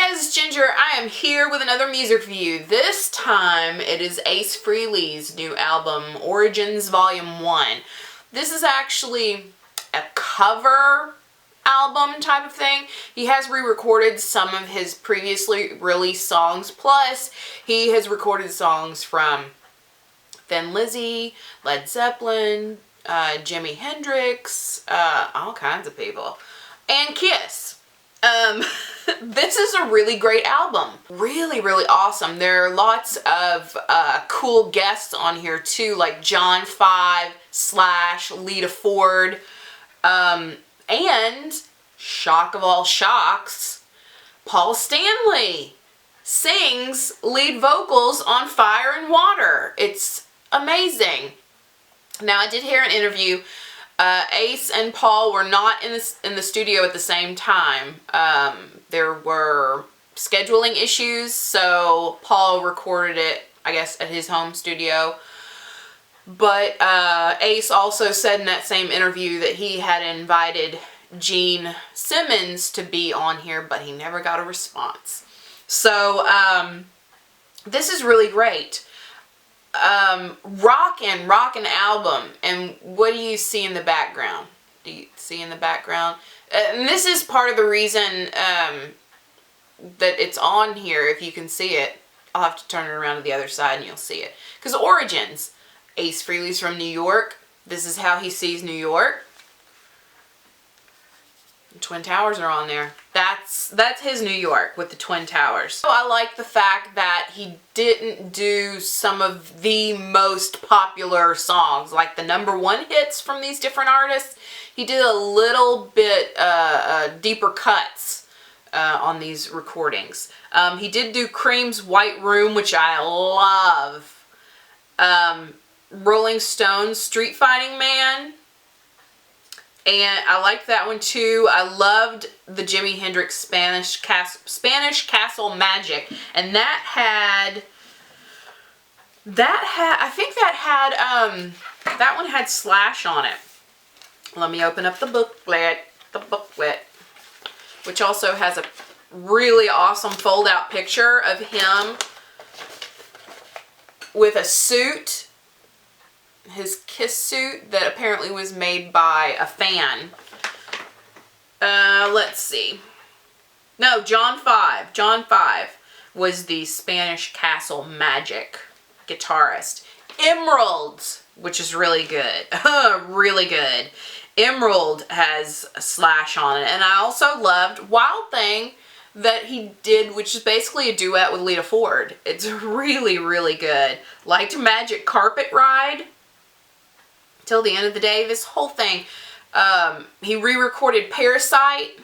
Hey guys, it's Ginger. I am here with another music review. This time it is Ace Frehley's new album, Origins Volume 1. This is actually a cover album type of thing. He has re-recorded some of his previously released songs, plus he has recorded songs from Thin Lizzy, Led Zeppelin, Jimi Hendrix, all kinds of people, and Kiss. This is a really great album. Really, really awesome. There are lots of cool guests on here too, like John 5 / Lita Ford, and shock of all shocks, Paul Stanley sings lead vocals on Fire and Water. It's amazing. Now, I did hear an interview. Ace and Paul were not in the studio at the same time. There were scheduling issues, so Paul recorded it, I guess, at his home studio. But Ace also said in that same interview that he had invited Gene Simmons to be on here, but he never got a response. So this is really great. Rockin' album. And what do you see in the background? Do you see in the background? And this is part of the reason that it's on here, if you can see it. I'll have to turn it around to the other side and you'll see it. Because Origins. Ace Frehley's from New York. This is how he sees New York. The Twin Towers are on there. That's his New York with the Twin Towers. So I like the fact that he didn't do some of the most popular songs, like the #1 hits from these different artists. He did a little bit deeper cuts on these recordings. He did do Cream's White Room, which I love. Rolling Stones' Street Fighting Man. And I liked that one too. I loved the Jimi Hendrix Spanish Castle Magic. And that had, that one had Slash on it. Let me open up the booklet, which also has a really awesome fold out picture of him with a suit. His Kiss suit that apparently was made by a fan. Let's see. No, John 5. John 5 was the Spanish Castle Magic guitarist. Emerald, which is really good. Really good. Emerald has a Slash on it. And I also loved Wild Thing that he did, which is basically a duet with Lita Ford. It's really, really good. Liked Magic Carpet Ride. Till the end of the day, this whole thing. He re-recorded Parasite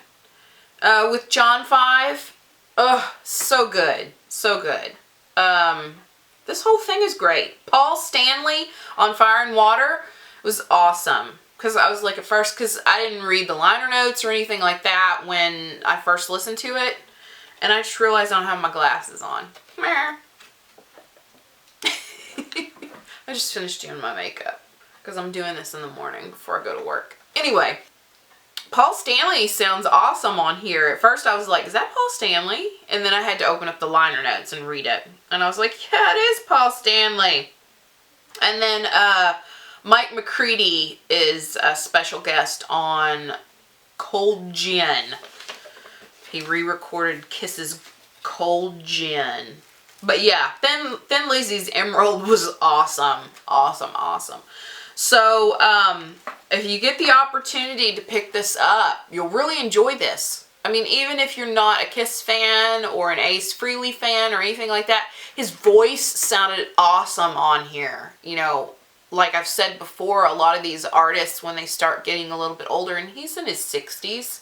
with John 5. Oh, so good. So good. This whole thing is great. Paul Stanley on Fire and Water was awesome. Because I was like, at first, because I didn't read the liner notes or anything like that when I first listened to it. And I just realized I don't have my glasses on. I just finished doing my makeup. Because I'm doing this in the morning before I go to work. Anyway, Paul Stanley sounds awesome on here. At first I was like, is that Paul Stanley? And then I had to open up the liner notes and read it. And I was like, yeah, it is Paul Stanley. And then Mike McCready is a special guest on Cold Gin. He re-recorded Kiss's Cold Gin. But yeah, Thin Lizzy's Emerald was awesome. Awesome, awesome. So, if you get the opportunity to pick this up, you'll really enjoy this. I mean, even if you're not a Kiss fan or an Ace Frehley fan or anything like that, his voice sounded awesome on here. You know, like I've said before, a lot of these artists, when they start getting a little bit older, and he's in his 60s,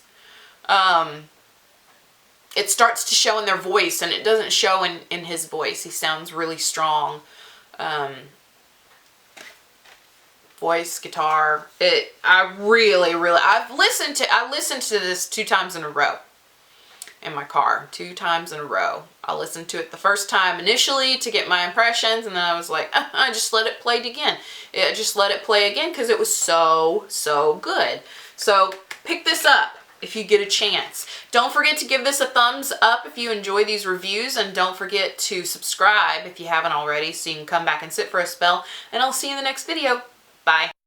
it starts to show in their voice, and it doesn't show in his voice. He sounds really strong. Voice, guitar. I listened to this 2 times in a row in my car. 2 times in a row. I listened to it the first time initially to get my impressions, and then I was like, I just let it play again. I just let it play again because it was so good. So pick this up. if you get a chance. Don't forget to give this a thumbs up if you enjoy these reviews, and don't forget to subscribe if you haven't already so you can come back and sit for a spell, and I'll see you in the next video. Bye.